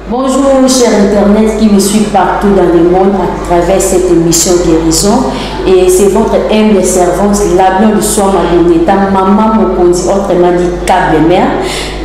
Bonjour chers Internet qui me suivent partout dans le monde à travers cette émission Guérison. Et c'est votre humble servante, l'avenir du soir Maloneta, maman Mokondi, autrement dit câble mère.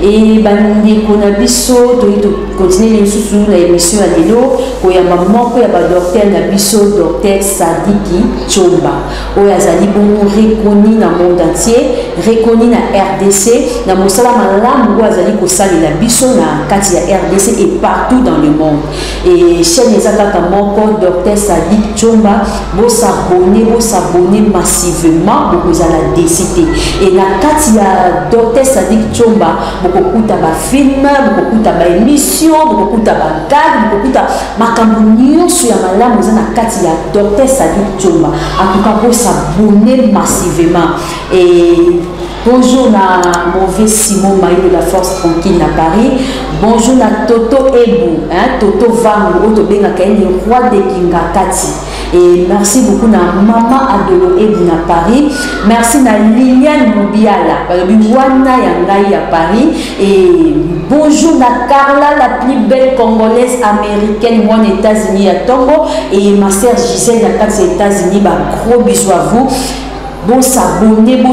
Et bandi konabiso, to continuer sur l'émission à l'élo, où il y a maman, où il y a docteur Nabiso, docteur Sadiki Chomba. Où il y a Zali Bomo reconnu dans le monde entier, reconnu dans RDC, dans mon salam malam, où il y a Zali Kosali Nabiso, dans Katia RDC et partout dans le monde. Et chez les attaques à mon corps, docteur Sadiki Chomba, vous s'abonner massivement, vous allez décider. Et dans Katia docteur Sadiki Chomba, beaucoup de films, beaucoup de émissions, beaucoup de gags, beaucoup de macambonions sur la malam, vous avez Katia docteur Sadiki Chomba. En tout cas, vous s'abonner massivement. Et bonjour à mauvais Simon Maï de la Force Tranquille à Paris. Bonjour à Toto Ebou, Toto Vango, le roi de Kingakati. Et merci beaucoup à Maman Adolo Ebou à Paris. Merci à Liliane Moubiala, Wana Yangai à Paris. Et bonjour à Carla, la plus belle Congolaise américaine, moi aux États-Unis à Togo. Et ma sœur Gisèle, la aux États-Unis, gros bisous à vous. Bon s'abonner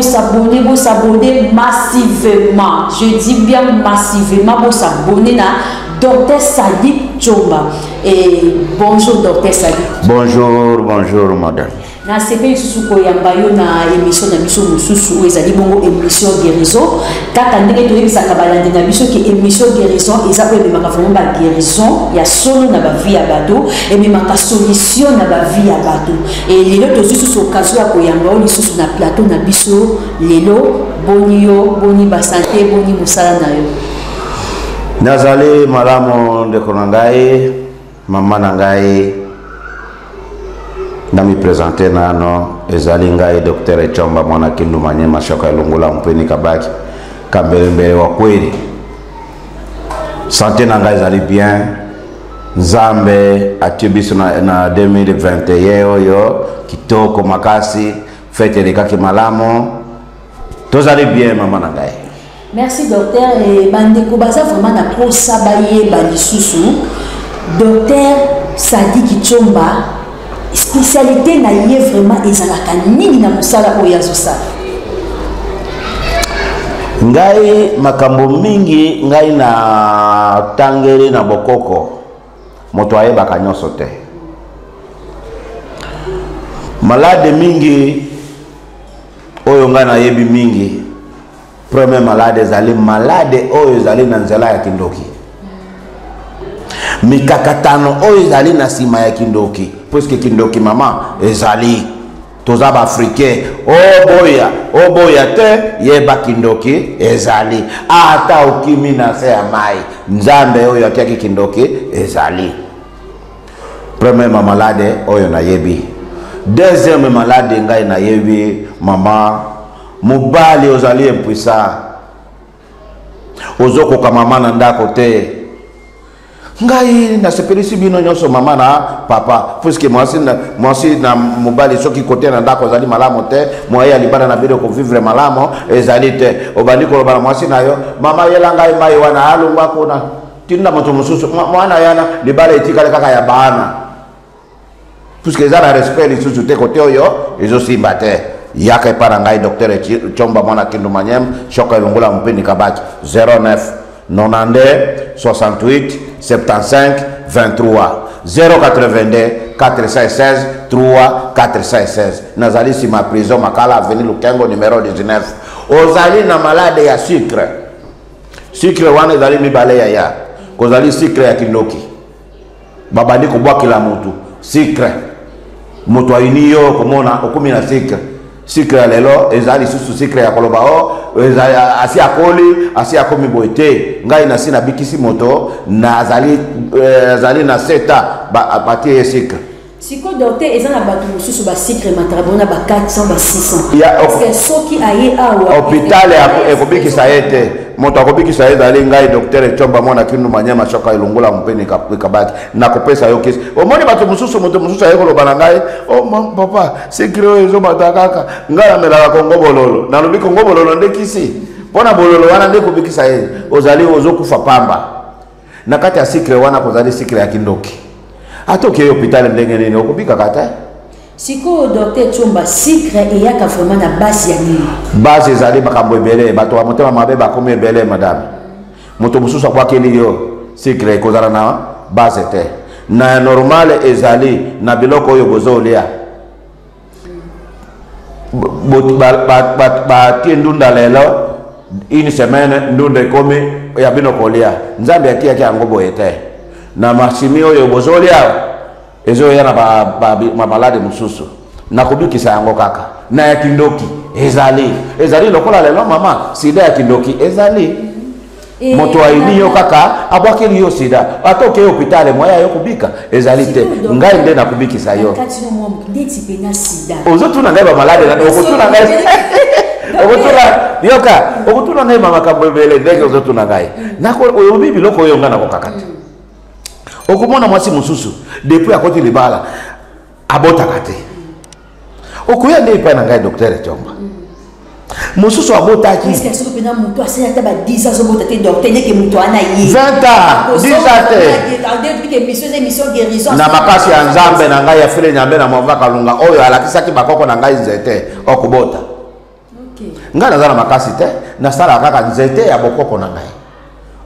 massivement. Je dis bien massivement, bon s'abonner à Docteur Sadiki Chomba. Et bonjour Docteur Sadiki. Bonjour madame. Na CP Susu Koyambayo na émission na biso mususu ezali bongo émission guérison. Kaka ndenge toyebi sakabalandi na biso ki émission guérison eza ko ememaka vraiment ba guérison ya solo na ba vie ya bato ememaka solution na ba vie ya bato. Et lelo tozusu occasion ya koyamba lisusu na plateau na biso lelo boni ba santé boni musala na yo. Nazali malamu ndeko nangai mama nangai na mi présenter nano ezali ngai Dr. Chomba mwana kindu manyema shoka ilungula mpeni kabaki kambele wa kweli. Santé na ngai ezali bien. Nzambe atibiso na 2021 oyo kitoko makasi fete lekaki malamu tozali bien mama na ngai. Merci docteur. Et bandeko baza vraiment na pro sabaye balisusu Docteur Sadiki Chomba spécialité na yé vraiment ezalaka nini na musala oyazo sa ngai makambo mingi ngai na tangeli na bokoko moto ayebaka nyonso te malade mingi oyo ngai nayebi mingi premier malade ezali malade oyo ezali na nzela ya kindoki mikakatano oyo ezali na sima ya kindoki puisque kindoki mama ezali toza ba africain oboya te yeba kindoki ezali ata okimi na se ya mai nzambe oyo akiaki kindoki ezali premier malade oyo nayebi. Deuxième malade ngai nayebi mama mobali ozali impuissant ozoko ka mama na ndako te ngai na sepelisi bino nyonso mama na papa puisque mwasi na mobali soki kote na ndako ozali malamu te moya libana na bino ko vivre malamu ezali te obandi ko bana mwasi na yo mama yela ngai mai wana alungwa kuna tinda moto mususu mwana yana libala etikale kaka ya bana puisque ezala respect lisusu te kote oyo ezosimba te yaka para ngai Docteur Chomba mwana kindu manyem shoka ilungula mpeni kabaki 09 92 68 75 23 082 416 3 416 nazali si ma prison makala avenue Lukengo numéro 19 ozali na malade ya sucre wana ezali mibale ya kozali sucre ya kindoki babandi kobwakila mutu sucre moto ayini yo komona okumi na sucre lelo ezali susu sucre ya koloba ezali asi akoli asi akomi boite ngai na sina bikisi moto na azali na seta batie sucre siko docteur ezana batu mususu ba sucre matarabona ba 400 ba 600 parce que soki aye awa hôpital ekobiki saete moto akobiki saete ali ngai Docteur Chomba mwana kindu manyama shoka ilungula mpeni kabaki na kopesa yo kesi omoni batu mususu moto mususu aye koloba na ngai papa sucre ezo batakaka ngai amela Kongo bololo na lobi Kongo bololo ndekisi pona bololo wana ndeko biki saete ozali ozokufa pamba nakati ya sikre wana kozali sikre ya kindoki atoke hôpital ndenge nini okubika kata siko docteur Chomba sikre eyaka vraiment na base ya nini base ezali makambo ebele bato ya motema mabe bakomi ebele madame moto mosusu akwakeli yo sikre ekozala na base te na normal ezali na biloko oyo bozolia batie ndunda lelo une semaine ndunda ekomi ya bino kolia nzambe atiaki yango boye te na masimi oyo bozolia ezoya na mamalade mosusu nakobikisa yango kaka na ya kindoki ezali lokola lelo mama sida ya kindoki ezali moto aini yo kaka abwakeli yo sida atoke hôpital moya yo kubika ezali te ngai nde nakubikisa yo ozotuna ngai bamalade na okotuna ngai okotuna ngai makambo ebele ndenge ozotuna ngai nako oyobi biloko oyo nga nakokaka te okomona mwasi mosusu depuis akoti libala abotaka te okoya nde epai na ngai docteur Chomba mosusu abotaki 20 ans na makasi ya nzambe na ngai ya fele nyambe na mova kalunga oyo alakisaki bakoko na ngai nzete okubota ngai naza na makasi te nasala kaka nzete ya bokoko na ngai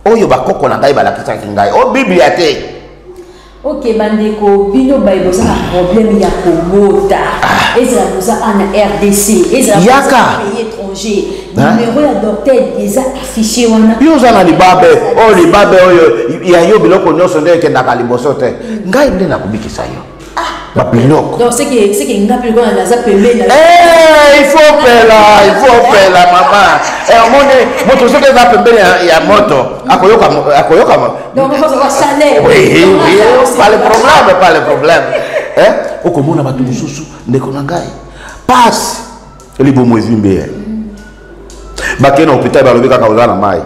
oyo bakoko na ngai balakisaki ngai o biblia te ok bandeko bino bible ça problème ya kobota ezala boza ana RDC ezala boza pays étranger numéro ya docteur déjà affiché wana yo za na libabe oyo ya yo biloko nyonso nde ekendaka liboso te ngai nde nakubikisa yo babiloko donc c'est que ngapi ko na za pembeni il faut pela mama omone moto soki eza pembeni ya moto akoyoka donc on va chaler oui pas le problème okomona bato mosusu ndeko na ngai pasi libomo ezimbe bakei na hôpital balobi kaka oza na mai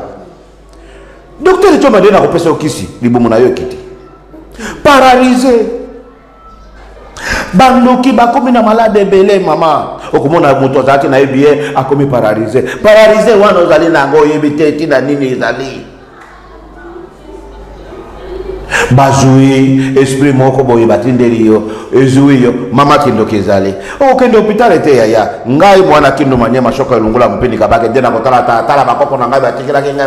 docteur Chomba nde nakopesa okisi libomo na yo ekiti paralysé bandoki bakomi na malade ebele mama okomona moto azalaki na yebi ye akomi paralysé wana ozali nango oyebi te etina nini ezali bazwi esprit moko boye batindeli yo ezwi yo mama kindoki ezali okende hôpital ete yaya ngai mwana kindo manyema shoka elungula mpini kabake nde nakotala tala bakoko na ngai batikelaki ngai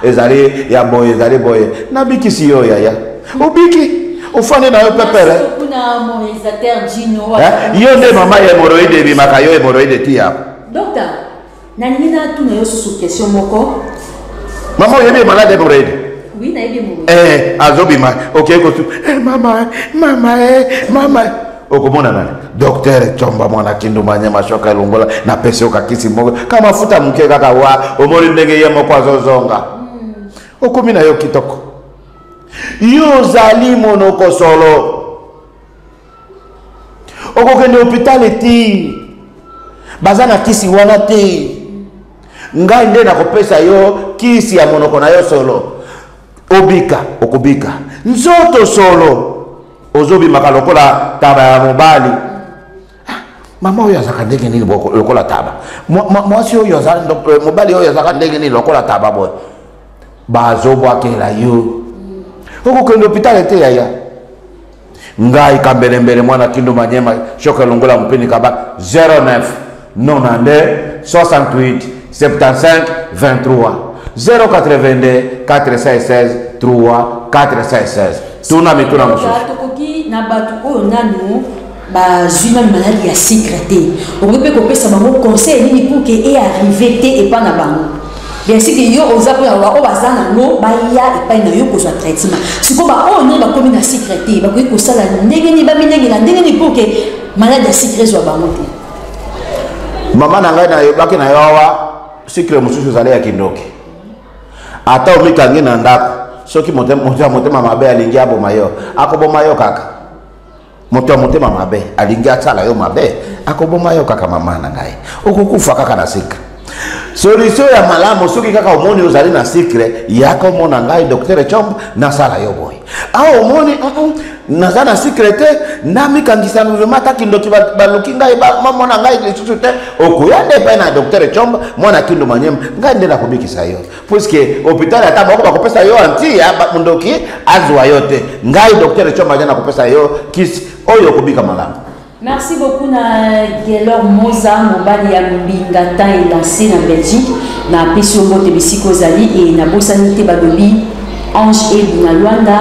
ezali ya boye ezali boye nabikisi yo yaya obiki ufane na yo pepele kuna moralisateur Gino yo nde mama ya hemorrhoïde ebimaka yo hemorrhoïde ti hapo docteur nalingi natuna yo susu question moko mama oyebi malade hemorrhoïde oui na yebi mo azobima ok kotu mama okomona nani docteur Chomba mwana kindu manyema shoka elongola na pese okakisi moko kama futa muke kaka wa omoni ndenge ye moko azozonga okomi na yo kitoko yo zali monoko solo okokende hôpital eti baza na kisi wana te ngai nde nakopesa yo kisi ya monoko na yo solo obika okubika nzoto solo ozobimaka lokola taba ya mobali mama oyo azaka ndenge nini lokola taba mwasi oyo mobali oyo azaka ndenge nini lokola taba boy bazobwakela yo okokende hôpital ete yaya ngai kambelembele mwana kindu manyema shoka elongola mpini kaba 09 92 68 75 23 082 416 3 416 tuna mituna mosusu tokoki na bato oyo nanu bazwi nanu maladi ya sécrété okoki mpe kopesa bango conseil nini pour ke arrivé te epa na bango bien sûr que yo oza mpo na oyo baza nango baya epai na yo kozwa traitement sikoyo baoyo nani bakomi na sécrété bakoki kosala ndenge nini bamindengela ndenge nini pour ke maladi ya sécré ezwa bango te mama na ngai nayebaki na yo awa sikre mosusu ezali ya kindoki ata omikangi na ndako soki moto ya motema mabe alingi aboma yo akoboma yo kaka moto ya motema mabe alingi asala yo mabe akoboma yo kaka mama na ngai okokufa kaka na sika solution ya malamu soki kaka omoni ozali na secret yaka omona ngai docteur Chomba nasala yo boy aho omoni naza na secret na mikangisa vraiment takindoki baluki ngai mamona ngai lisusu te okoya nde pa na docteur Chomba mwana kindo manyema ngai nde nakobikisa yo puisque hôpital ata bako bakopesa yo anti ya mundoki azwa yo te ngai docteur Chomba nde nakopesa yo kisi oyo kobika malamu. Merci beaucoup na Gelor Moza mobali ya Mbingata et lancé na Belgique na peso bote bisiko zali et na bosanité balobi Ange et na Luanda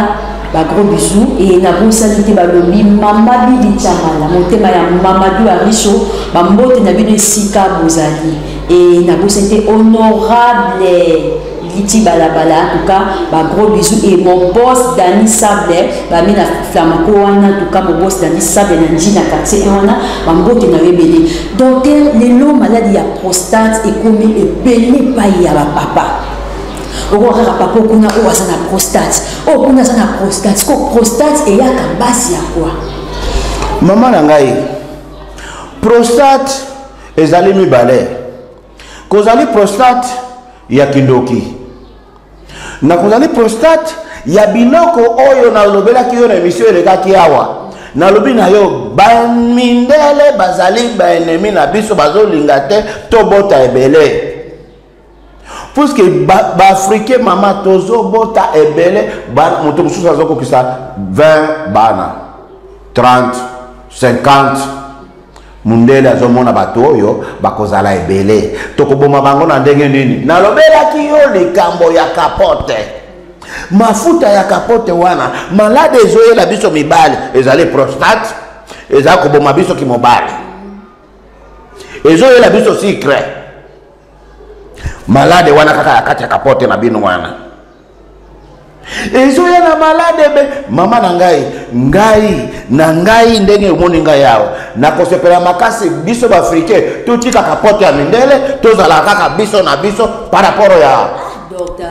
ba gros bisous et na bosanité balobi Mama Bibi Chamala motema ya Mamadou Aricho ba mbote na bino sika bozali et na bosanité honorable Liti Balabala, en tout cas, bah, gros bisous. Et mon boss Dani Sable, bah, mina Flamako, en tout cas, mon boss Dani Sable, Nandina quartier, et on a, bah, mon boss n'avait belé. Donc, les lots malades, il y a prostate, et comme il est belé, pas il y a papa. On va papa, on a la prostate. Oh, on a la prostate. Prostate, et il y a qu'un bas, il y a quoi? Maman Nangaï, prostate, et allez me balai. Quand allez prostate, il y a kindoki. Na kozali prostate ya biloko oyo na lobela ki yo na émission eleka ki awa na lobi na yo ba mindele bazali ba ennemi na biso bazolinga te to bota ebele puisque ba africain mama tozo bota ebele ba moto mususu azoko kisa 20 bana 30 50 mundele azomona bato oyo bakozala ebele tokoboma bango na ndenge nini na lobela ki yo likambo ya kapote mafuta ya kapote wana malade ezoyela biso mibale ezali prostate ezali koboma biso kimobale ezoyela biso secret malade wana kaka ya kati ya kapote na bino wana ezoya na malade be mama na ngai ndenge omoni ngai yawo na kosepela makasi biso ba africain tutika kapote ya mindele tozala kaka biso na biso par rapport ya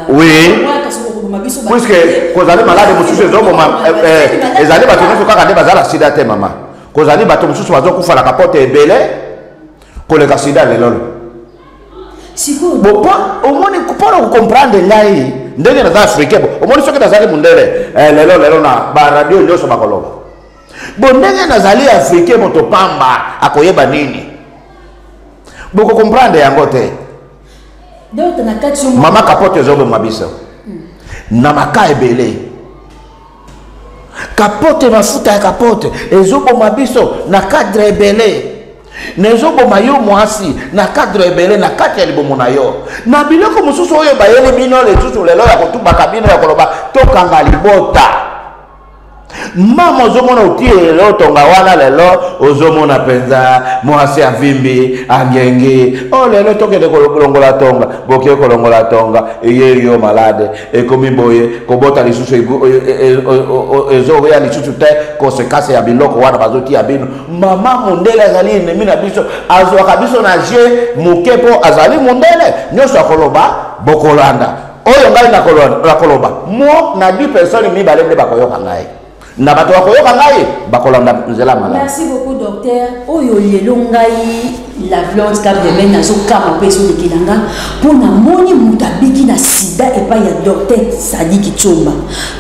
oui puisque kozali malade mususu ezoboma ezali bato nyonso kaka nde bazala sida te mama kozali bato mususu bazokufa na kapote ebele koleka sida lelolo omoni mpona kokomprendre ngai ndenge naza africain omoni soki nazali mundele lelo na baradio nyonso bakoloba bo ndenge nazali africain moto pamba akoyeba nini bokokomprendre yango te mama kapote ezoboma biso na maka ebele kapote mafuta ya kapote ezoboma biso na cadre ebele nezoboma yo mwasi na cadre ebele na kati ya libomo na yo na biloko mosusu oyo bayeli bino lisusu lelo ya kotubaka bino ya koloba tokanga libota mama ozomona otie lelo tonga wana lelo ozomona penza mwasi avimbi angenge o lelo tokende kolongola tonga boke kolongola tonga eye yo malade ekomi boye kobota lisusu ezo ya lisusu te konsekansi ya biloko wana bazotia bino mama mondele azali ennemi na biso azwaka biso na je mokepo azali mondele nyonso akoloba bokolanda oyo ngai nakoloba mo na 10 personnes mibale nde bakoyoka ngai na bato bakoyoka ngai bakolanda nzela malade. Merci beaucoup docteur oyo lelo ngai la violence cap de men nazo kama peso de kilanga pona moni mutabiki na sida epa ya docteur Sadiki Chomba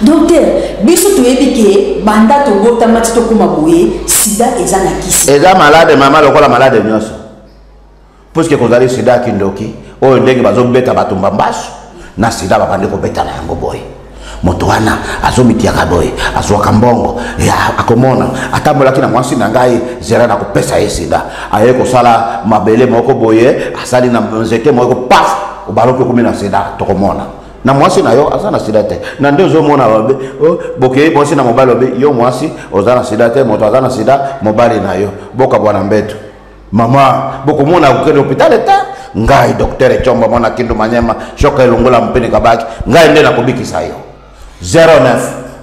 docteur biso toyebi ke banda to bota mati to kuma boye sida eza na kisi eza malade mama lokola malade nyonso puisque kozali sida kindoki oyo ndenge bazobeta bato mbambaso na sida babande kobeta na yango boye moto wana azomitiaka boye azwaka mbongo ya akomona atambolaki na mwasi na ngai zera na kopesa ye sida aye kosala mabele moko boye asali na nzete moko paf obaloki komi na sida tokomona na mwasi na yo aza na sida te na nde ozomona babe boke mwasi na mobali babe yo mwasi oza na sida te moto aza na sida mobali na yo boka bwana mbeto mama bokomona kokende hôpital eta ngai docteur Chomba mwana kindu manyema shoka elongola mpene kabaki ngai nde nakobikisa yo 09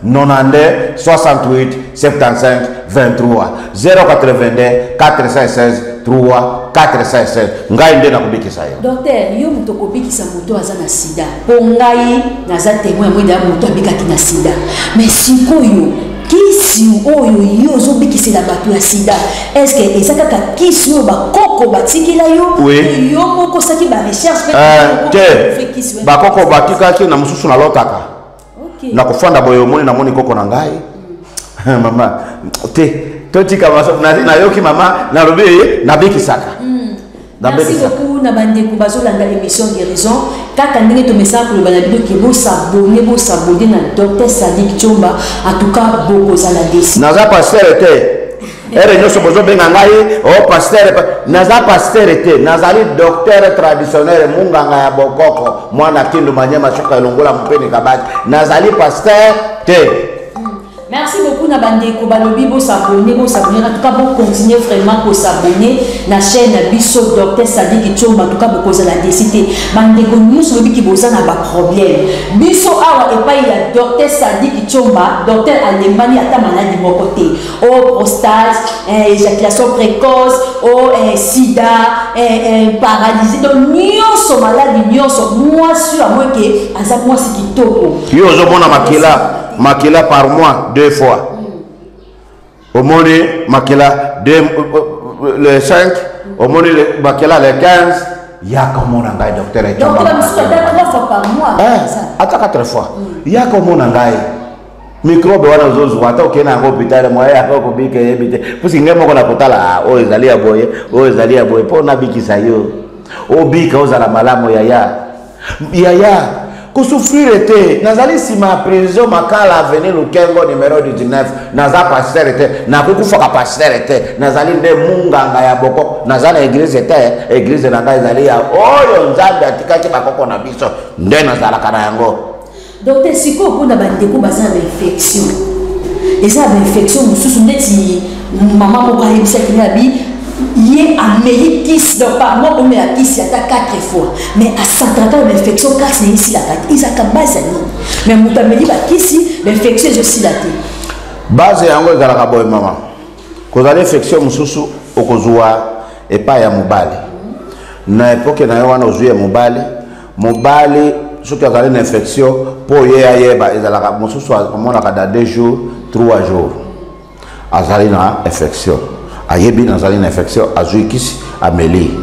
92 68 75 23 082 416 3 416 ngai nde nakobikisa yo docteur yo moto kobikisa moto aza na sida po ngai naza témoin mwenda moto abikaki na sida mais sikoyo qui kisi oyo yo zo bikisi la bato ya sida est-ce que ezaka ka kisi yo ba koko batikila yo yo moko saki ba recherche te ba koko batika ki na mususu na lotaka na kufanda boyo moni na moni koko na ngai mama te totika na yoki mama na robe na bikisaka. Merci beaucoup na bande ko bazolanda l'émission guérison kaka ndenge to message ko bana bido ki bo s'abonner na docteur Sadik Chomba en tout cas beaucoup za la décision naza pasteur était ere nyoso bozo benga ngai o pasteur naza pasteur était nazali docteur traditionnel munganga ya bokoko mwana kindu manyema shoka elongola mpeni kabaki nazali pasteur te. Merci beaucoup na bandeko balobi bo s'abonner en tout cas bon continuer vraiment pour s'abonner na chaîne biso docteur Sadik Chomba en tout cas beaucoup za la décité bandeko news lobi ki boza na ba problème biso awa et pas il y a docteur Sadik Chomba docteur Allemagne ata maladie moko te o prostate éjaculation précoce o sida paralysie donc nyonso maladie nyonso moi sur à moi que aza moi si kitoko yo zo mona makila par mois 2 fois. Au monde makila le 5, au monde makila le 15. Il y a comme on a un docteur. Donc tu vas 3 fois par mois. Attends 4 fois. Il y a comme on a un microbe wana zozo hata ukienda hospitali mwaye hapo kubika yebite pusi ngemo kona kutala o ezalia boye pona bikisa yo obika ozala malamo yaya souffrir était nazali sima prison makala avenir Lukengo numéro 19 naza pasteur était na kukufa ka pasteur était nazali nde munganga ya boko nazana église était église na ngai zali ya oyo nzambe atikaki bakoko na biso nde nazala kana yango. Docteur siko kuna bandeko bazana infection eza infection mususu ndeti mama moko ayebisa kinabi il a kiss donc par mois on met la kiss à 4 fois mais à 130 l'infection casse ici la tête ils a qu'à base mais mutameli ba kiss l'infection je aussi la tête base yango ezalaka boy mama kozala infection mususu okozwa epa ya mobali na époque na yo wana ozwa mobali soki azali na infection po yeba ezalaka mususu amonaka da 2 jours 3 jours azali na infection ayebi nazali na infection azui kisi ameli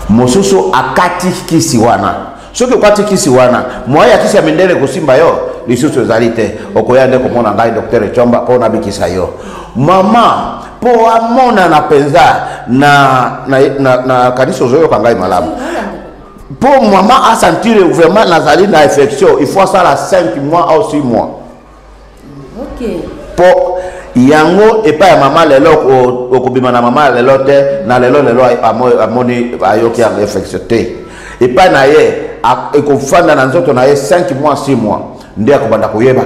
mosusu akati kisi wana soki okati kisi wana moya kisi amendele kosimba yo lisusu ezali te okoya nde komona ngai docteur Chomba po na bikisa yo mama po amona na penza na kanisa ozoyoka ngai malamu po mama a sentir vraiment nazali na infection il faut ça la 5 mois ou 6 mois. OK po yango epa ya mama lelo okobima na mama lelo te na lelo amoni ayoki ya infection te epa na ye ekofanda na nzoto na ye 5 mois 6 mois nde akobanda koyeba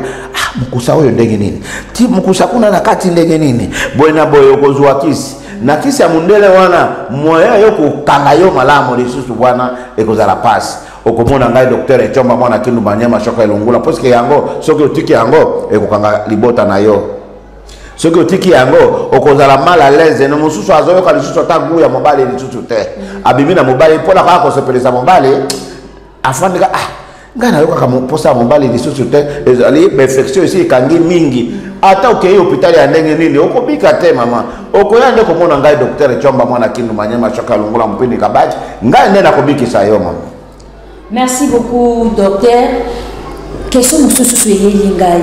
mukusa oyo ndenge nini ti mukusa kuna na kati ndenge nini boye na boye okozwa kisi na kisi ya mundele wana moya yo kokanga yo malamu lisusu bwana ekozala pasi okomona ngai docteur Chomba mwana kindu banyama shoka elongula parce que yango soki otiki yango ekokanga libota na yo soki otiki yango okozala mal à l'aise no mususu azoyoka lisusu atangu ya mobali lisusu te abimi na mobali mpona kaka kosepelisa mobali afandika ngana yoka kama posa mobali lisusu te ezali infection ici kangi mingi ata okei hôpital ya ndenge nini okobika te mama okoya nde komona ngai docteur Chomba mwana kindu manyema shoka lungula mpini kabati ngai nde nakobikisa yo mama. Merci beaucoup docteur. Question mususu soyeli ngai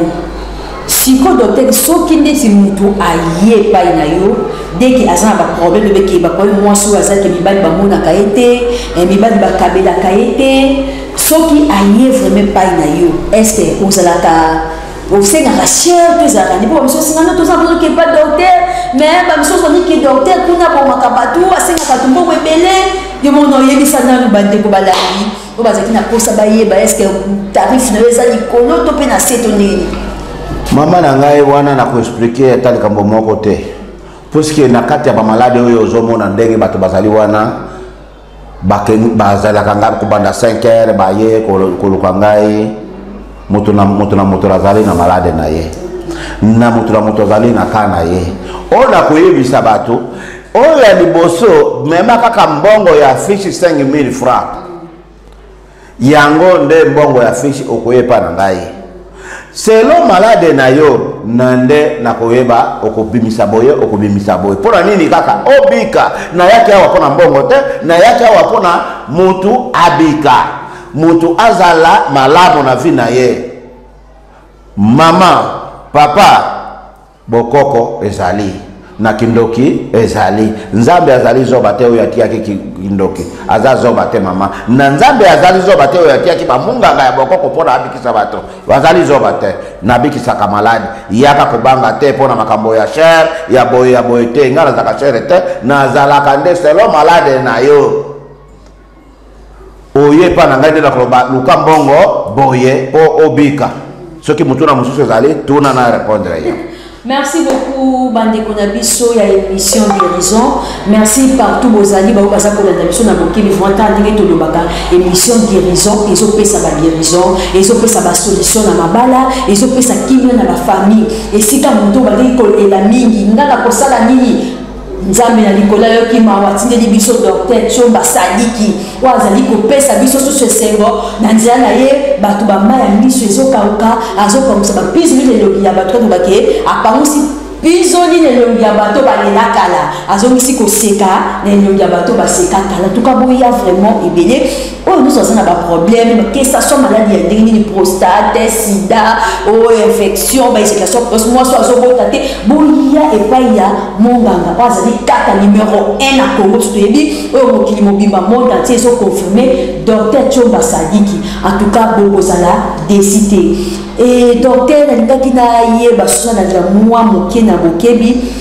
siko docteur soki ndeti mutu aye pa na yo dès que azana ba problème beke ba ko moi so azaki mibali ba mona kaete mibali ba kabela kaete soki aye vraiment pa na yo est-ce que ozalaka osenga la cher tous arani bo miso singa to savoir que pas docteur mais ba miso soni que docteur kuna ba makabatu asenga katumbo webele yo mono yebisa na bande ko balaki o bazaki na posa ba yeba est-ce que tarif na eza likolo to pe na seto nini. Mama na ngai wana na kuexpliquer etali kambo moko te puisque na kati ya ba malade oyo ozomona ndenge bato bazali wana bazalaka ngai kubanda 5 heures baye koluka ngai mutu na azali na malade na ye na mutu azali na ka na ye ona koyebisa bato oyo ya liboso mema kaka mbongo ya fishi 5000 francs yango nde mbongo ya fishi okoyepa na ngai selon malade na yo nande na koyeba okobimisa boye pona nini kaka obika na yake awa pona mbongo te na yake awa pona mutu abika mutu azala malamu na vie na ye mama papa bokoko ezali na kindoki ezali nzambe azali zoba te oyo atiaki kindoki aza zoba te mama na nzambe azali zoba te oyo atiaki bamunganga ya bokoko pona abikisa bato bazali zoba te nabikisaka maladi yaka kobanga te pona makambo ya cher ya boye te ngala zaka cher te nazalaka nde selo malade na yo oye pa na ngai nde na koloba luka mbongo boye po obika soki mutu na mosusu ezali tuna na répondre yo. Merci beaucoup, Bande Konabiso, il y a émission guérison. Merci partout, vos amis, vous passez pour l'émission dans le qui vont entendre émission guérison, ils ont fait sa guérison, ils ont fait sa solution dans ma bala, ils ont fait sa qui dans la famille. Et si quand on va dire que la mini, n'a pas ça la mini. Nzambe na likola yo ki mawatinde di biso docteur Chomba Sadiki wazali kopesa biso so sengo na nzela na ye batu ba maya miso ezokauka azokomisa ba pizuli le ya batu ba ke apamusi bizoni ne longi ya bato balela kala azongisi koseka ne longi ya bato baseka kala tuka boya vraiment ebele oh nous sommes na problème que ça soit maladie ya ndenge prostate sida ou infection ba sécrétion moi soit azobotate boya epai ya monganga bazali kata numéro 1 na Congo tuyebi oyo mokili mobimba monde entier so confirmé docteur Chomba Sadiki en tout cas bozala décidé. Et docteur nalingaki na ye basusa na ja mwa moke na bokebi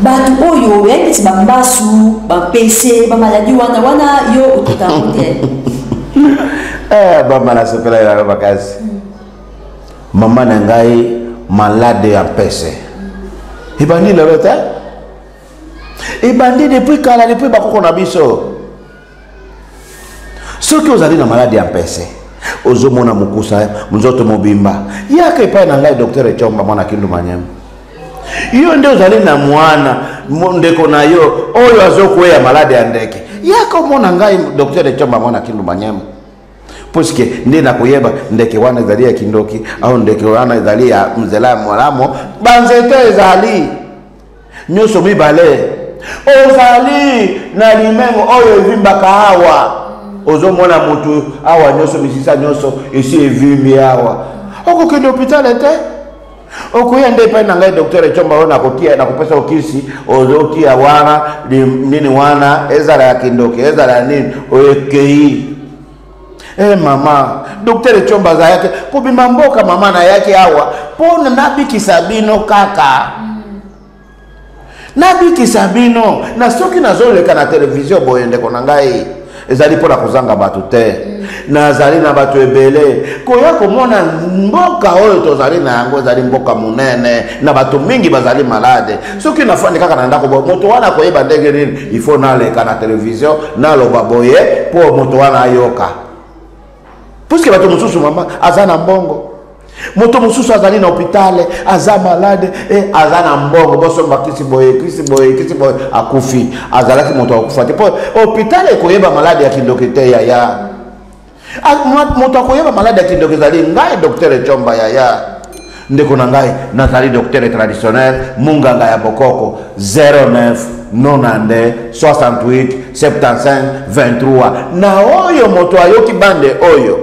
batu oyo yengisi bambasu bampese bamaladi wana yo ototakote bamba nasepela ya bakasi mama na ngai malade ya mpese ebandi lelo te ebandi depuis kala depuis bakoko na biso soki ozali na malade ya mpese ozomona mukusa mzoto mobimba yake pa na ngai docteur Chomba mwana Kindu Manyema iyo ndio ozali na mwana ndeko na yo oyo azokuya malade ya ndeke yako mona ngai docteur Chomba mwana Kindu Manyema puisque ndi na kuyeba ndeke wana ezali ya kindoki au ndeke wana ezali ya mzela mwalamo banzete ezali nyoso mibale ozali na limengo oyo evimbaka hawa ozo mona mutu awa nyoso misisa nyoso esi evimbi awa oko kende hôpital ete oko yende pa na ngai docteur Chomba ona kotia na kopesa okisi ozo tia wana nini wana ezala ya kindoki ezala nini oyekei mama docteur Chomba za yake kubimba mboka mama na yake awa pona nabiki sabino kaka nabiki sabino na soki nazoleka na television boyende kona ngai ezali pona kozanga batu te nazali na batu ebele koya komona mboka oyo tozali na yango ezali mboka munene na batu mingi bazali malade soki nafandi kaka na ndako moto wana koyeba ndenge nini ifo naleka na television naloba boye po moto wana ayoka puisque batu mosusu mama aza na mbongo moto mosusu azali na hôpital aza malade aza na mbongo bosomba kisi boye akufi azalaki moto akufa te po hôpital ekoyeba malade ya kindoki te ya moto akoyeba malade ya kindoki ezali ngai docteur Chomba ya ndeko na ngai nazali docteur traditionnel munganga ya bokoko 09 90 68 75 23 na oyo moto ayoki bande oyo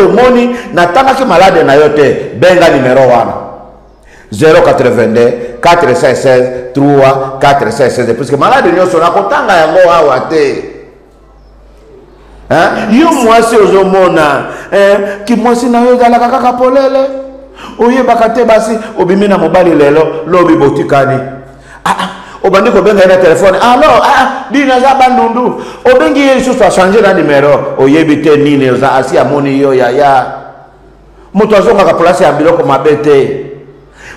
moni natangaki malade na yote benga numéro wana 082 416 3 416 puisque malade nyoso nakotanga yango awa te yo mwasi ozomona ki mwasi na yo ezalaka kaka polele oyebaka te basi obimi na mobali lelo lobi botikani obandi kobenga na telefone alors dina za bandundu obengi yesu sa changer na numéro oyebi te nini oza asi amoni yo ya moto azonga ka place ya biloko mabete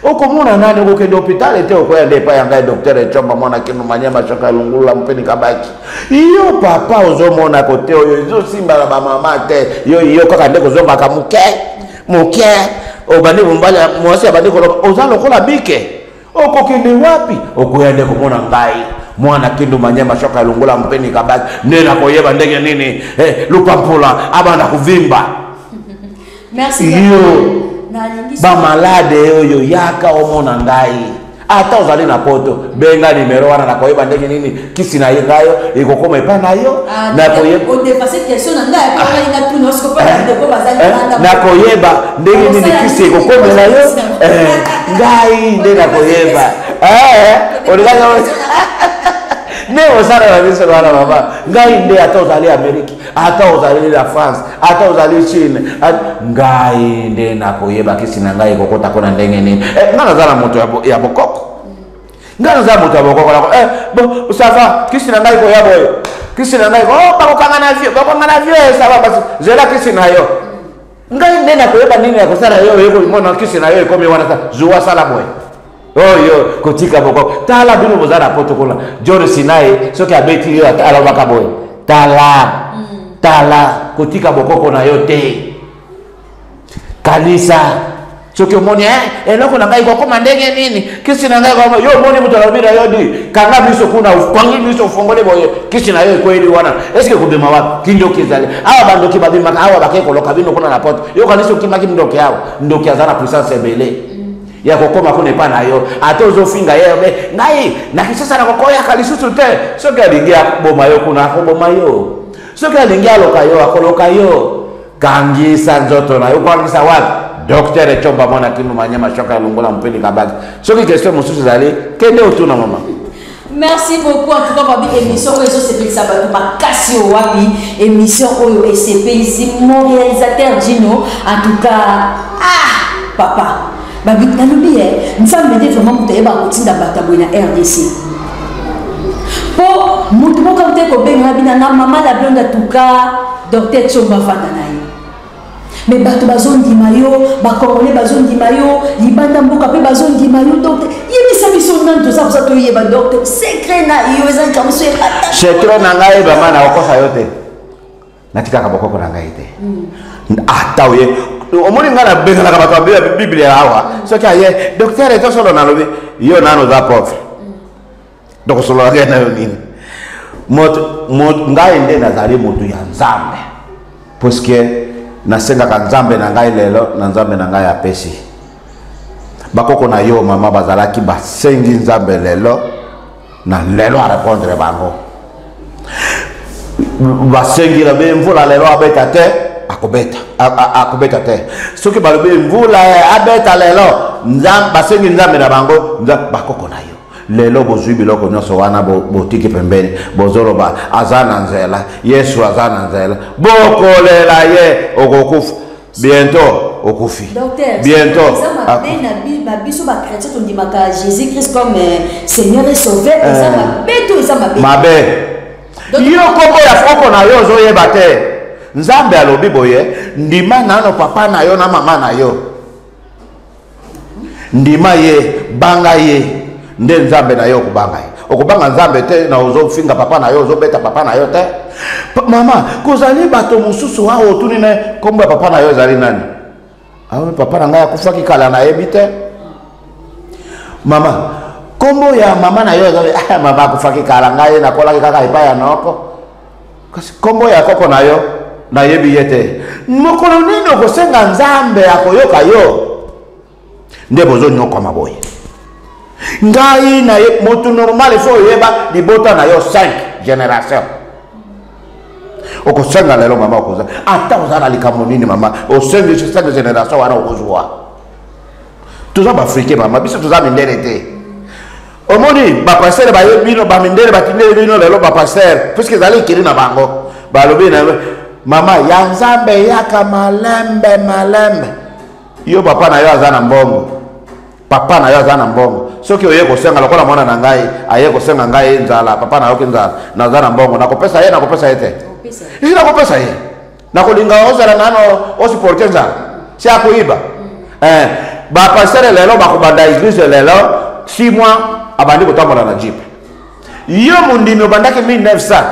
okomona nani okende hôpital te okoya ndepa ya ngai docteur Chomba mwana Kindu Manyema choka lungula mpeni kabaki iyo papa ozomona kote oyo ezosimba na ba mama te yo kaka ndeko zonga ka muke obandi mumbali mwasi abandi ko ozalo kola bike okokende wapi okoyende komona ngai mwana Kindu Manyema shoka lungula mpeni kabaki nena koyeba ndenge nini lupampula abanda kuvimba merci yo ba malade oyo yaka omona ngai ata ozali na poto benga numero wana na koyeba ndenge nini kisi na ngayo ekokoma epa na yo na koyeba ndenge nini kisi ekokoma na yo ngai nde na koyeba ne osala na biso wana mama ngai nde ata ozali Amerika ata ozali la France ata ozali Chine ngai nde na koyeba kisi na ngai ekokota kona ndenge nini nga nazala moto ya bokoko nga nazala moto ya bokoko bon ça va kisi na ngai koya boyo kisi na ngai bakokanga na vieux ça va basi zela kisi na yo ngai nde na koyeba nini ya kosala yo ekomona kisi na yo ekomi wana sa zuwa sala boyo oyo kotika boko tala bino bozala potokola John Sinai soki abeti yo alobaka boye tala kotika bokoko na yo te kanisa soki omoni eloko na ngai kokoma ndenge nini kisi na ngai koma yo omoni moto alobira yo di kanga biso kuna upangi biso ufongole boye kisi na yo ekoyeli wana eske kobema wapi kindoki ezali awa bandoki babimaka awa bakekoloka bino kuna na poto yo kanisa okimaki ndoki awa ndoki aza na puissance ebele ya kokoma kuna epa na yo ate ozofinga ye ngai na kisasa na kokoyaka lisusu te soki alingi akoboma yo kuna akoboma yo soki alingi aloka yo akoloka yo kangisa nzoto na yo kwangisa wapi docteur echomba mwana kinu manyama shoka ya lungola mpeni kabaki soki question mosusu ezali kende otuna mama. Merci beaucoup en tout cas babi émission oyo ezosepelisa bato makasi oyo wapi émission oyo esepelisi mon réalisateur Dino en tout cas papa babi nalobi une femme me dit vraiment moto yeba kotinda bato boye na RDC po moto moko te kobenga bina na mama la blonde en tout cas docteur Chomba fanda na ye mais bato bazondima yo bakongole bazondima yo libanda mboka pe bazondima yo docteur yebisa biso nani toza kosa toyeba docteur secret na yo eza likambo so ebata secret na ngai bama na okosa yo te natikaka bokoko na ngai te ata oye omoni nga na bengalaka bato ya biblia awa soki aye docteur etosolo nalobi yo nano oza pauvre donc osololaka ye na yo nini ngai nde nazali moto ya nzambe puisque nasengaka nzambe na ngai lelo na nzambe na ngai apesi bakoko na yo mama bazalaki basengi nzambe lelo na lelo arépondre bango basengi na be mvula lelo abeta te akobeta te soki balobi mvula abeta lelo basengi nzambe na bango bakoko na yo lelo bozwi biloko nyonso wana botiki pembeni bozoloba aza na nzela yesu aza na nzela bokolela ye okokufa bientôt okufi bientôt biso bakretien tondimaka jésus christ comme seigneur et sauveur eza mabe to eza mabe yo kombo ya froko na yo ozoyeba te nzambe alobi boye ndima nano papa na yo na mama na yo ndima ye banga ye nde nzambe na yo okubanga ye okubanga nzambe te na ozofinga papa na yo ozobeta papa na yo te mama kozali bato mosusu awa otuni na kombo ya papa na yo ezali nani awe papa na ngai akufaki kala nayebi te mama kombo ya mama na yo ezali mama akufaki kala ngai nakolaki kaka epai ya noko kasi kombo ya koko na yo nayebi ye te mokolo nini okosenga nzambe akoyoka yo nde bozonyokoma boye ngai na moto normal il faut yeba libota na yo 5 génération okosenga lelo mama okoza ata ozala likambo nini mama osenga 5 génération wana okozwa toza baafrikain mama biso toza mindele te omoni bapasteur bayebino bamindele batindele bino lelo bapasteur puisque ezali ikiri na bango balobi na mama ya nzambe yaka malembe yo papa na yo aza na mbongo papa na yo aza na mbongo soki oye kosenga lokola mwana na ngai aye kosenga ngai nzala papa na yo kinzala naza na mbongo nakopesa ye nakopesa ye te isi nakopesa ye nakolinga ozala nano osiporte nzala si akoyiba bapastere lelo bakobanda eglise lelo 6 mois abandi kotambola na jipe yo mondimi obandaki 1900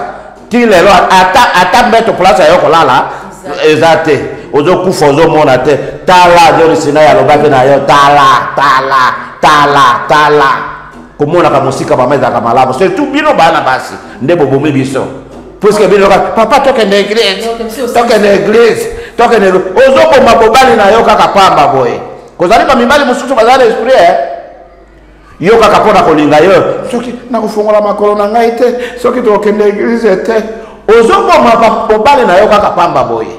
ti lelo ata mbeto place ayo kolala eza te ozokufa ozomona te tala John Sinai alobaki na yo tala komonaka mosika bama ezalaka malamu surtout bino bana basi nde bobomi biso puisque bino papa tokende église ozoboma bobali na yo kaka pamba boye kozali ba mibali mususu bazali esprit yo kaka pona kolinga yo soki nakufungola makolo na ngai te soki tokende église te ozoboma mobali na yo kaka pamba boye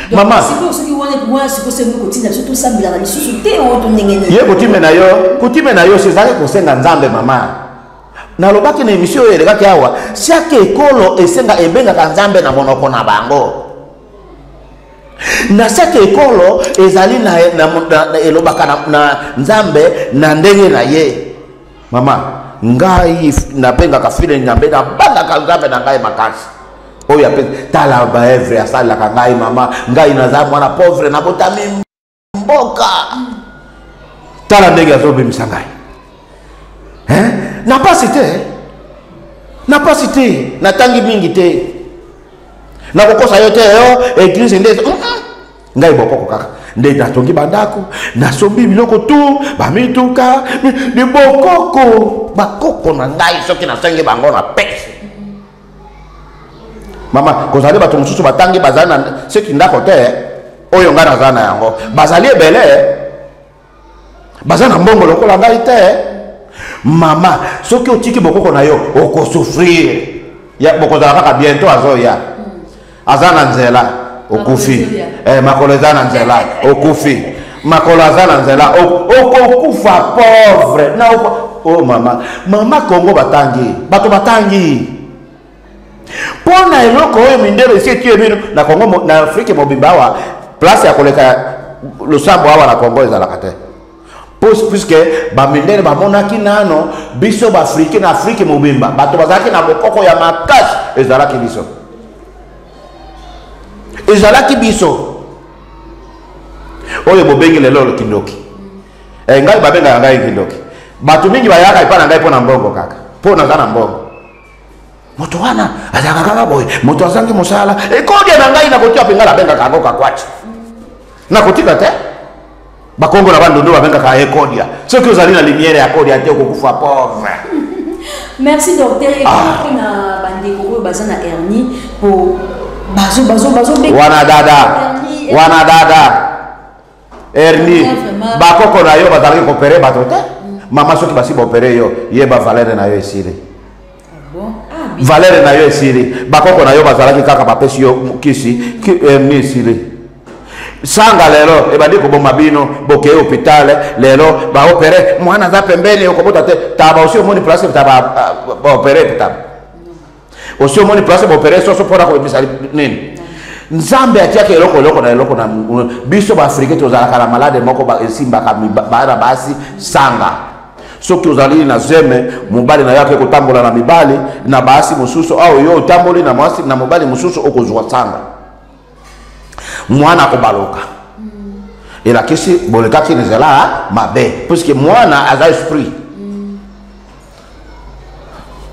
mama ye kutime na yo sezali kosenga nzambe mama nalobaki na émission oyo elekaki awa siake ekolo esenga ebengaka nzambe na monoko na bango na siake ekolo ezali elobaka na nzambe na ndenge na ye mama ngai napengaka file nyambe na bandaka nzambe na ngai makasi oyo ape tala baevre asalaka ngai mama ngai naza mwana pauvre nabotami mboka tala ndenge azobimisa ngai na pasi te natangi mingi te nakokosa yo te yo église nde ngai bokoko kaka nde natongi bandako nasombi biloko tu bamituka ni bakoko na ngai soki nasengi bango na pesi mama kozali bato mosusu batangi bazali na soki ndako te oyo ngai naza na yango bazali ebele baza na mbongo lokola ngai te mama soki otiki bokoko na yo okosouffrir bokozala kaka bientôt azoya aza na nzela okufi makolo eza na nzela okufi makolo aza na nzela okokufa pauvre na oh mama Kongo bato batangi pona eloko oyo mindelo esi etie bino na Kongo na Afrique mobimba awa place ya koleka losambo awa na Kongo ezalaka te puisque bamindele bamonaki nano biso baafrike na Afrique mobimba bato bazalaki na bokoko ya makasi ezalaki biso oyo bobengi lelo kindoki ngai babenga ngai kindoki bato mingi bayaka epa na ngai mpo na mbongo kaka mpo naza na mbongo moto wana azalaka kaka boye moto azangi mosala ekodia na ngai nakotia mpenga nabengaka yango kakwati nakotika te bakongo na bandondo babengaka ekodia soki ozali na lumière ya kodia te okokufa pauvre. Merci docteur na bandeko oyo baza na hernie po bazo wana dada hernie bakoko na yo bazalaki kopere bato te mama soki basi baopere yo yeba valere na yo esili valere na yo esili bakoko na yo bazalaki kaka bapesi yo kisi hernie esili sanga lelo ebandi koboma bino boke hôpital lelo baopere mwana za pembeni okobota te taba osi omoni place taba baopere taba osi omoni place baopere soso pona kobimisa nini nzambe atiaki eloko na biso baafrike tozalaka na malade moko esimbaka bana basi sanga soki ozali na zeme mobali na yake kotambola na mibali na basi mosusu au yo otamboli na mwasi na mobali mosusu okozwa sanga mwana kobaluka elakisi bolekaki nzela mabe puisque mwana aza esprit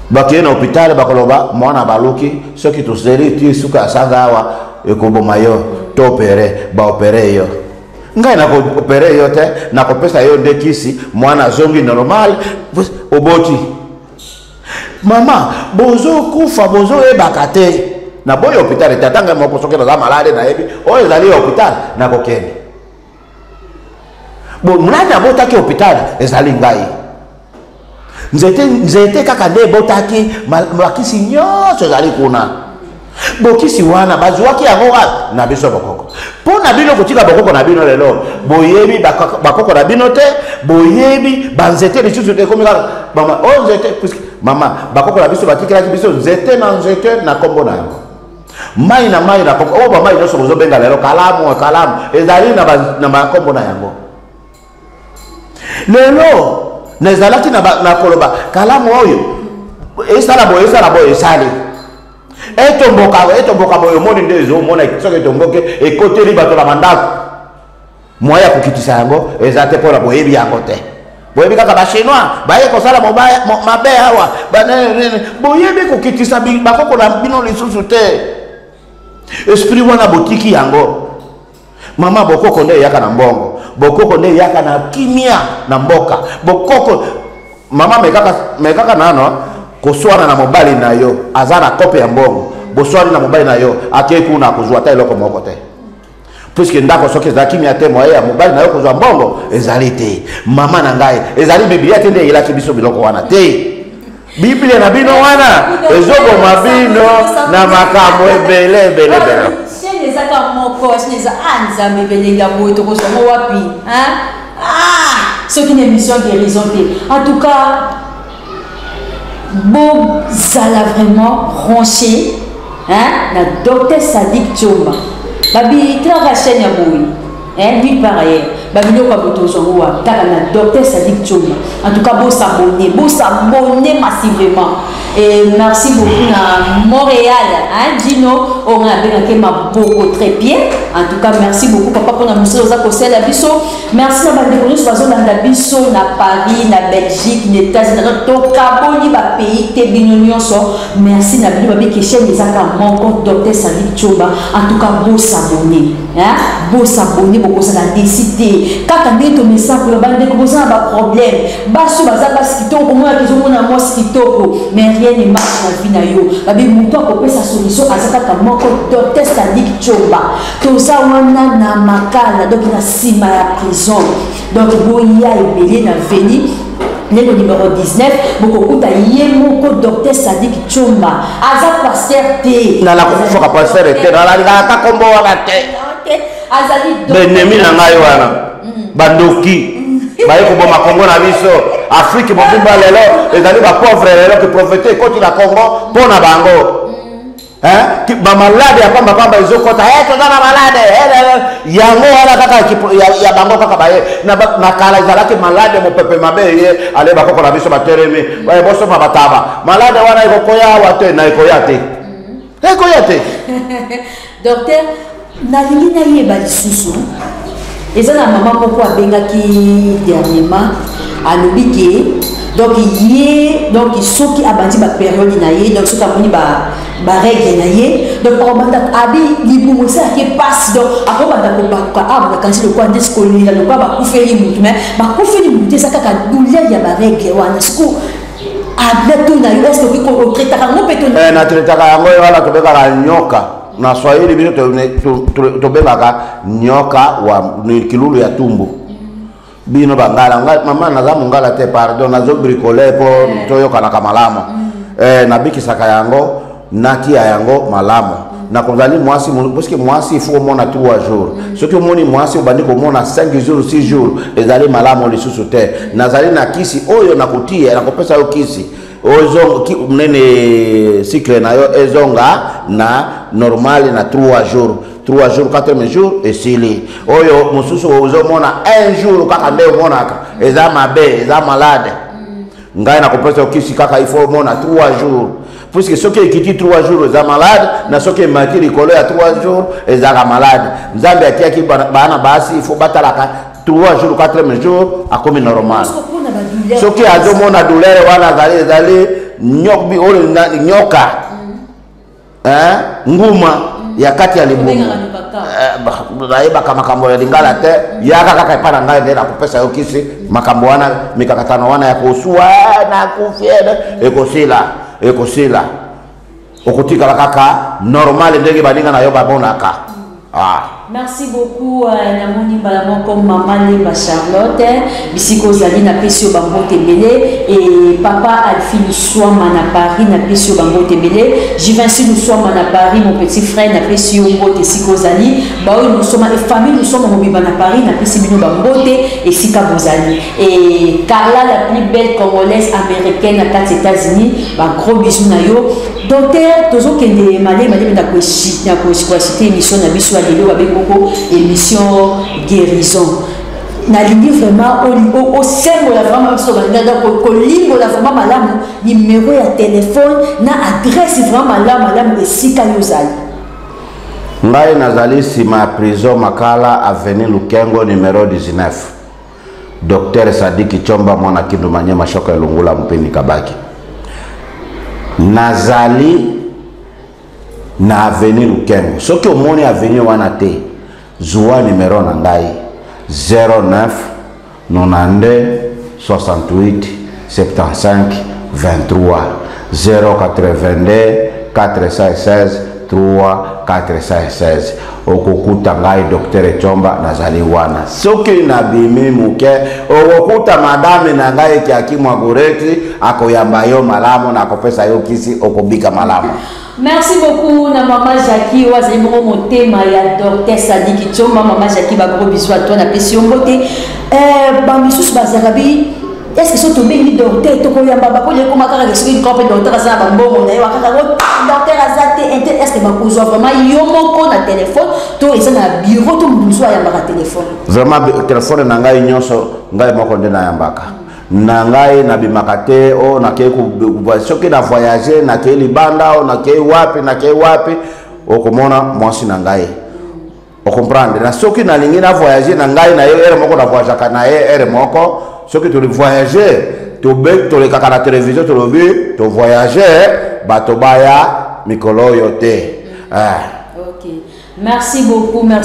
bakeye na hôpital bakoloba mwana baluki soki tozeli ti suka asanga awa ekoboma yo to opere baopere yo ngai nakoopere yo te nakopesa yo nde kisi mwana zongi normal oboti mama bozokufa bozoyebaka te na boyo hôpital tatanga moko soki naza malade nayebi oyo ezali hôpital nakokende mulani abotaki hôpital ezali ngai nzete kaka nde ebotaki makisi nyonso ezali kuna bokisi wana bazwaki yango wapi na biso bokoko mpo na bino kotika bokoko na bino lelo boyebi bakoko na bino te boyebi banzete lisusu te ekomi kaka mama o nzete mama bakoko na biso batikelaki biso nzete na kombo na yango mai na koko oyo bamai nyonso bozobenga lelo kalamu ezali na makombo na yango lelo nezalaki na koloba kalamu oyo esala boye esali etomboka boye omoni nde ezomona soki etomboke ekoteli bato na bandako moya ya kokitisa yango eza te mpona boyebi yango te boyebi kaka bachinois baye kosala mabe awa boyebi kokitisa bakoko na bino lisusu te esprit wana botiki yango mama bokoko nde eyaka na mbongo bokoko nde eyaka na kimia na mboka bokoko mama mekaka nano koswana na mobali na yo aza na kope ya mbongo boswani na mobali na yo ake kuna kozwa ta eloko moko te puisque ndako soki ezalaki miate moye ya mobali na yo kozwa mbongo ezali te mama na ngai ezali biblia te nde eyelaki biso biloko wana te biblia na bino wana ezoboma bino na makambo ebele ebele ebele ezaka moko neza anzambe belenga boye tokozongo wapi soki na émission guérison te en tout cas bozala vraiment branché na docteur Sadik Tchomba babi traka chaîne ya boye nulle part ailleurs babiloko ya botozongo wa kaka na docteur Sadik Tchomba en tout cas bosabonner massivement et merci beaucoup na Montréal Dino on a bien maboko très bien en tout cas merci beaucoup papa pour na musée oza kosela biso merci na bandeko nyonso bazolanda biso na Paris na Belgique na États-Unis na tokaboli ba pays te bino nyonso merci na bino babi chaîne ezaka moko docteur Sadik Tchomba en tout cas bosabonner bokozala décider kaka ndenge tomesa pour bandeko bozala ba problème baso baza basi kitoko komona kezomona mwasi kitoko mais rien ne marche na vie na yo babi mutu akopesa solution azaka moko docteur Sadik Tchomba toza wana na makala donc na sima ya prison donc boya ebele na veni le numéro 19 bokokuta ye moko docteur Sadik Tchomba aza pasteur te na la kofuka pasteur te na la ta kombo wana te azali benemi na ngai wana bandoki baye koboma Congo na biso Afrique mobimba lelo ezali ba pauvre lelo ki profiter koti na Congo pona bango ba malade ya pamba pamba ezokota toza na malade yango wana kaka ya bango kaka baye na kala ezalaki malade mopepe mabe ye ale bakoko na biso bateremi baye bosofa bataba malade wana ekokoya awa te na ekoya te docteur nalingi nayeba lisusu eza na mama moko abengaki dernièrement alobi ke donc ye donc soki abandi ba période na ye donc soki amoni ba règle na ye donc akobanda abi libumu esalaki pasi donc akobanda kobakuka bakanisi lokwa nde sikolela lokwa bakufeli mutu mais bakufeli mutu eza kaka douleur ya ba règle wana siku ableto na yo eske okotretaka yango mpe natretaka yango wana tobekaka nyoka na Swahili biso tobengaka nyoka wa kilulu ya tumbu bino bangala mama naza mungala te pardon nazo bricoler po toyokanaka malamu nabikisaka yango natia yango malamu na kozali mwasi parce que mwasi il faut mona 3 jours soki omoni mwasi obandi komona 5 jours 6 jours ezali malamu lisusu te nazali na kisi oyo nakotia nakopesa yo kisi ozo nene cycle na yo ezonga na normal na 3 jours 4 jours esili oyo mususu ozomona 1 jour kaka nde omonaka eza mabe eza malade ngai nakopesa yo kisi kaka il faut mona 3 jours puisque soki ekiti 3 jours eza malade na soki emaki likolo ya 3 jours ezaka malade nzambe atiaki bana basi il faut batalaka 3 jours 4 jours akomi normal soki azomona douleur wana ezali nyoka nguma ya kati ya libumu nayebaka makambo ya lingala te yaka kaka epa na ngai nde nakopesa yo kisi makambo wana mikakatano wana ya kosuwa nakufiene ekosila okotikala kaka normal ndenge baninga na yo babonaka merci beaucoup namoni balamo comme maman Lemba Charlotte bisiko zali na pesio bambote belé et papa Alphine Swama na Paris na pesio bambote belé Jivinci nous sommes na Paris mon petit frère na pesio mbote siko zali baoy nous sommes et famille nous sommes mobimba na Paris na pesio bino bambote et sika bozali et Carla la plus belle congolaise américaine à 4 États-Unis ba gros bisous na yo docteur tozo kende malé na ko citer émission na biso alelo avec émission guérison nalingi vraiment au sein la vraiment so ko limbo la vraiment malamu numéro ya téléphone na adresse vraiment malamu esika yozali ngai nazali sima prison Makala avenue Lukengo numéro 19 docteur Sadik Tchomba mwana kindu manyema shoko ya Lungula mpeni kabaki nazali na avenue Lukengo soki omoni avenue wana te Zoua numéro nangai 09 92 68 75 23 082 416 3 416 okokuta ngai Dr. Chomba nazali wana soki na bimi muke okokuta madame na ngai kiakimwa goreti akoyamba yo malamu na akopesa yo kisi okobika malamu. Merci beaucoup na maman Jackie wazali mo motema ya Dr. Sadiki Chomba. Maman Jackie ba gros bisous à toi na pesi mbote ba misusu bazarabi. Est-ce que c'est tombé ni docteur to koyamba ba ko le ko makaka ke soki ko pe docteur za ba mbongo na yo akaka docteur azate est-ce que ba ko vraiment yo moko na téléphone to eza na bureau to mudu so ayamba ka téléphone. Vraiment téléphone na ngai nyonso ngai moko nde na yambaka. Na ngai na bimakate o na ke ku soki na voyager na ke libanda o na ke wapi okomona mwasi na ngai. O comprendre na soki na lingi na voyager na ngai na ye ere moko na voyager na ye ere moko. Ce que tu voyager, tu les caca la télévision, tu le vu, tu voyager, batobaya, mikolo yote. Ok. Merci beaucoup, mon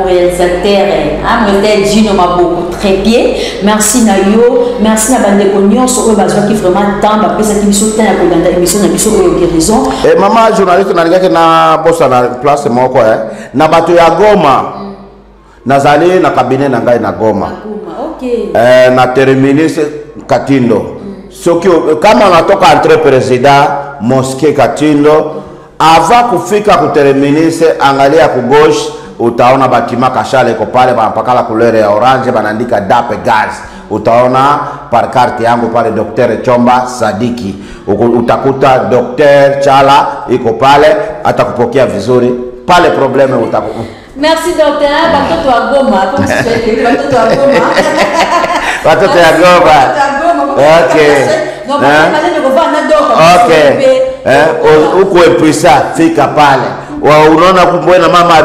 réalisateur. Mon réalisateur Gino m'a beaucoup très bien. Merci Nayo, merci na bande cognon sur eux besoin qui vraiment temps après ça qui me soutient à la émission na biso au guérison. Et maman journaliste na ngaki na bossa na place moko na bato ya Goma. Nazali na cabinet na ngai na Goma. Na terminus Katindo. Soki kama unatoka entre président mosquée Katindo avant kufika ku terminus angalia ku gauche utaona batima kashale ko pale mpaka couleur ya orange banaandika Dape Gas. Utaona par carte yangu pale Dr. Chomba Sadiki. Utakuta Dr. Chala iko pale atakupokea vizuri. Pale probleme utakuta. Merci docteur, batoto à Goma, comme si tu batoto à Goma. Batoto à Goma. OK. Donc OK. Uko episa fika pale. Unaona kumbwena mama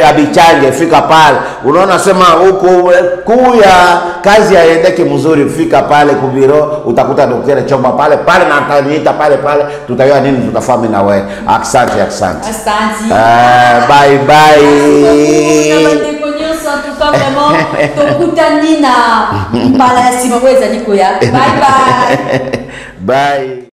abichange fika pale. Unaona sema huko kuya kazi yaendeke mzuri fika pale kubiro utakuta Dr. Chomba pale na ataniita pale tutayua nini tutafanya na wewe. Asante. Bye. Bye. Bye.